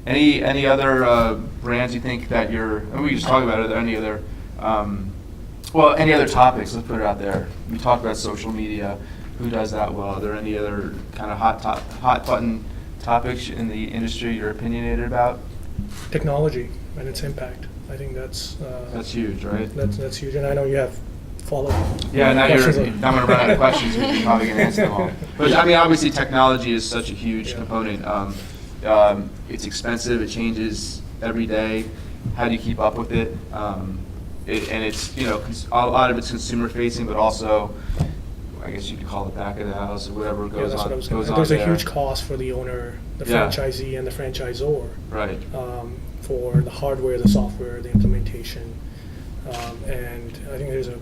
Any other brands you think that and we just talked about it, are there any other, any other topics, let's put it out there. We talked about social media, who does that well? Are there any other kind of hot button topics in the industry you're opinionated about? Technology and its impact. I think that's huge, right? That's huge, and I know you have follow-up. Yeah, now questions. I'm going to run out of questions. You're probably going to answer them all. But I mean, obviously, technology is such a huge component. It's expensive. It changes every day. How do you keep up with it? And it's a lot of it's consumer facing, but also, I guess you could call it back of the house or whatever goes that's on. What I was gonna say. There's a huge cost for the owner, the franchisee, and the franchisor. Right. For the hardware, the software, the implementation, and I think there's a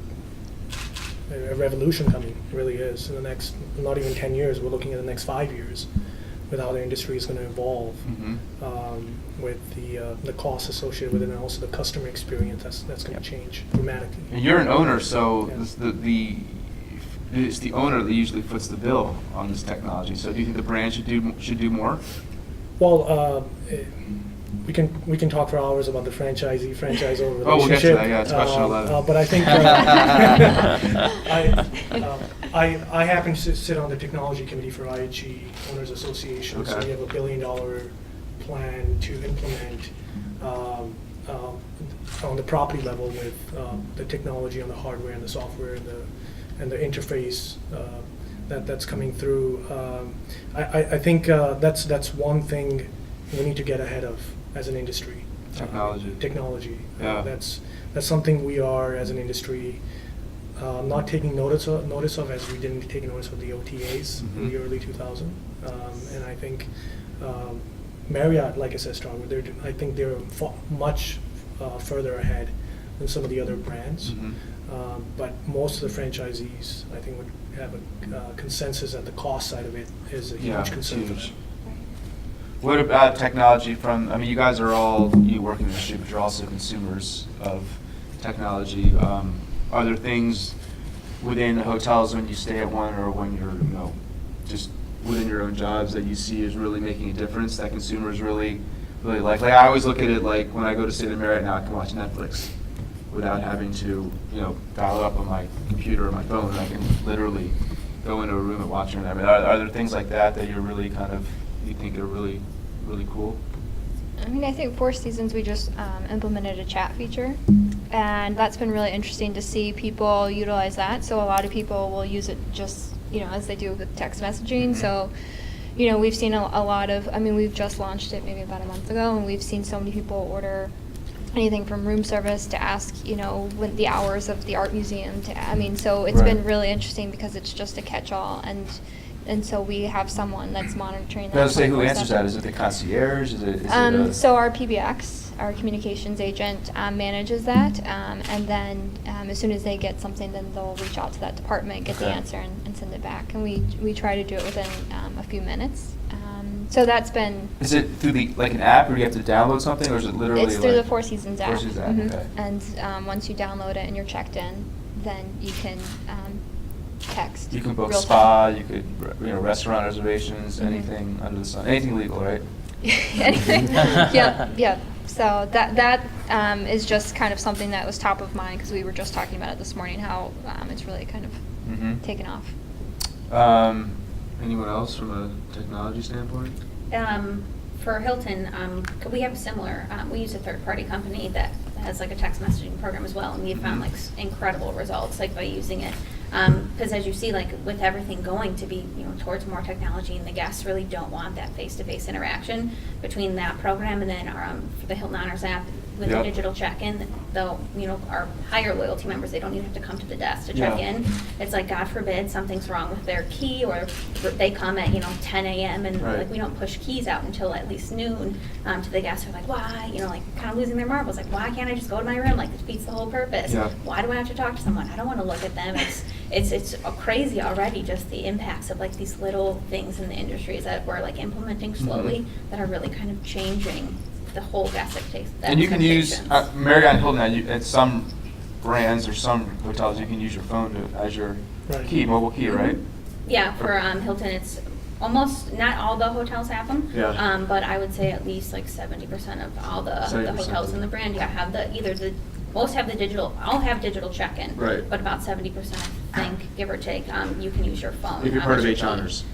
revolution coming. It really is. In the next, not even 10 years, we're looking at the next 5 years with how the industry is going to evolve, with the costs associated with it, and also the customer experience that's going to change dramatically. And you're an owner, so it's the owner that usually foots the bill on this technology. So do you think the brand should do more? Well, we can talk for hours about the franchisor relationship. Oh, we'll get to that. Yeah, it's question 11. But I think I happen to sit on the technology committee for IHG Owners Association. Okay. So we have $1 billion plan to implement on the property level with the technology on the hardware and the software and the interface that's coming through. I think that's one thing we need to get ahead of as an industry. Technology. Yeah. That's something we are, as an industry, not taking notice of, as we didn't take notice of the OTAs in the early 2000s. And I think Marriott, like I said, I think they're much further ahead than some of the other brands. But most of the franchisees, I think, would have a consensus that the cost side of it is a huge concern for them. What about technology you guys you work in the industry, but you're also consumers of technology. Are there things within the hotels when you stay at one or when you're, just within your own jobs that you see is really making a difference that consumers really like? Like, I always look at it like when I go to stay at the Marriott now, I can watch Netflix without having to, dial it up on my computer or my phone. I can literally go into a room and watch it. I mean, are there things like that you're really you think are really, really cool? I mean, I think Four Seasons, we just implemented a chat feature, and that's been really interesting to see people utilize that. So a lot of people will use it just, as they do with text messaging. So, we've seen a lot of, we've just launched it maybe about a month ago, and we've seen so many people order anything from room service to ask, when the hours of the art museum so it's been really interesting because it's just a catch-all, and so we have someone that's monitoring that. I was say, who answers that? Is it the concierge? So our PBX, our communications agent, manages that, and then as soon as they get something, then they'll reach out to that department, get the answer, and send it back. And we try to do it within a few minutes. So that's been. Is it through an app, or do you have to download something, or is it literally? It's through the Four Seasons app. Four Seasons app, okay. And once you download it and you're checked in, then you can text. You can book real spa. time. You could, restaurant reservations, anything under the sun, anything legal, right? Anything. Yeah. So that is just kind of something that was top of mind because we were just talking about it this morning. How it's really kind of taken off. Anyone else from a technology standpoint? For Hilton, we have similar. We use a third-party company that has a text messaging program as well, and we found incredible results by using it. Because as you see, with everything going to be towards more technology, and the guests really don't want that face-to-face interaction between that program and then our for the Hilton Honors app with the digital check-in. Though our higher loyalty members, they don't even have to come to the desk to check in. It's God forbid something's wrong with their key, or they come at 10 a.m. and we don't push keys out until at least noon to the guests who are why kind of losing their marbles, why can't I just go to my room? It defeats the whole purpose. Why do I have to talk to someone? I don't want to look at them. It's crazy already, just the impacts of these little things in the industries that we're implementing slowly that are really kind of changing the whole guest expectations. And you can use Marriott and Hilton at some brands or some hotels. You can use your phone as your key, mobile key, right? Yeah, for Hilton, it's almost, not all the hotels have them. Yeah. But I would say at least like 70% of all the 70%. hotels in the brand, have most have the digital, all have digital check-in. Right. But about 70%, I think, give or take, you can use your phone. If you're part of which H would be, honors.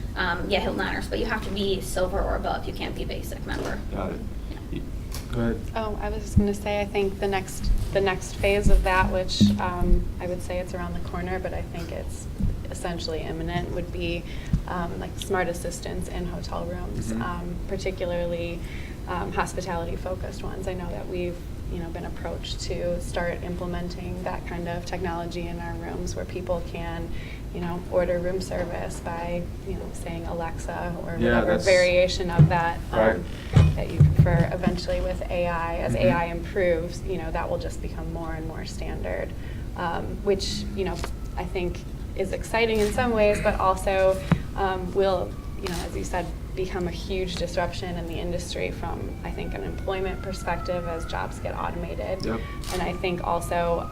Yeah, Hilton Honors, but you have to be silver or above, you can't be basic member. Got it. Yeah. Go ahead. Oh, I was just going to say, I think the next phase of that, which I would say it's around the corner, but I think it's essentially imminent, would be like smart assistants in hotel rooms, particularly hospitality-focused ones. I know that we've been approached to start implementing that kind of technology in our rooms where people can order room service by saying Alexa or whatever that's- variation of that Right. that you prefer. Eventually with AI, as AI improves, that will just become more and more standard, which I think is exciting in some ways, but also will, as you said, become a huge disruption in the industry from, I think, an employment perspective as jobs get automated. Yep. And I think also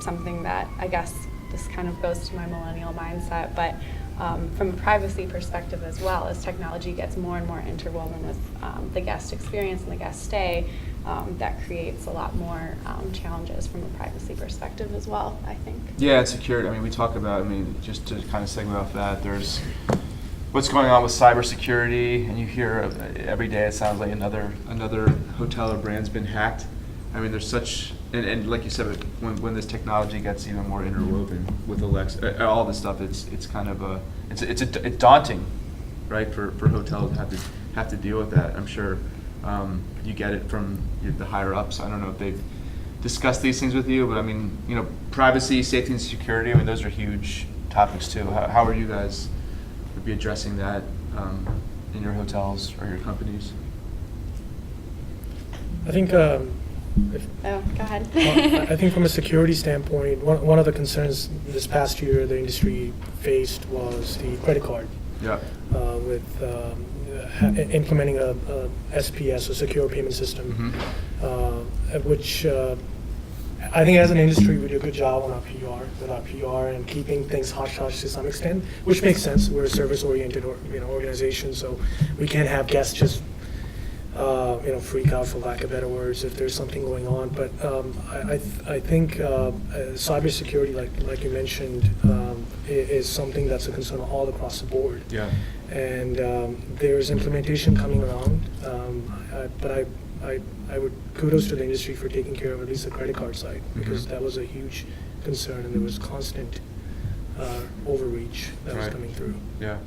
something that, I guess this kind of goes to my millennial mindset, but from a privacy perspective as well, as technology gets more and more interwoven with the guest experience and the guest stay, that creates a lot more challenges from a privacy perspective as well, I think. Yeah, and security. I mean, we talk about, just to kind of segue off that, there's what's going on with cybersecurity, and you hear every day it sounds like another hotel or brand's been hacked. I mean, there's such, and like you said, when this technology gets even more interwoven with Alexa, all this stuff, it's kind of it's daunting, right, for hotels to have to deal with that. I'm sure you get it from the higher ups. I don't know if they've discussed these things with you, but privacy, safety, and security. Those are huge topics too. How are you guys would be addressing that in your hotels or your companies? I think Oh, go ahead. I think from a security standpoint, one of the concerns this past year the industry faced was the credit card. Yeah. With implementing a SPS, a secure payment system, which I think as an industry we do a good job on our PR, with our PR and keeping things hush-hush to some extent, which makes sense. We're a service-oriented organization, so we can't have guests just freak out, for lack of better words, if there's something going on. But I think cybersecurity, like you mentioned, is something that's a concern all across the board. Yeah. And there's implementation coming around, but I would kudos to the industry for taking care of at least the credit card side, because that was a huge concern and there was constant overreach that was Right. coming through. Yeah.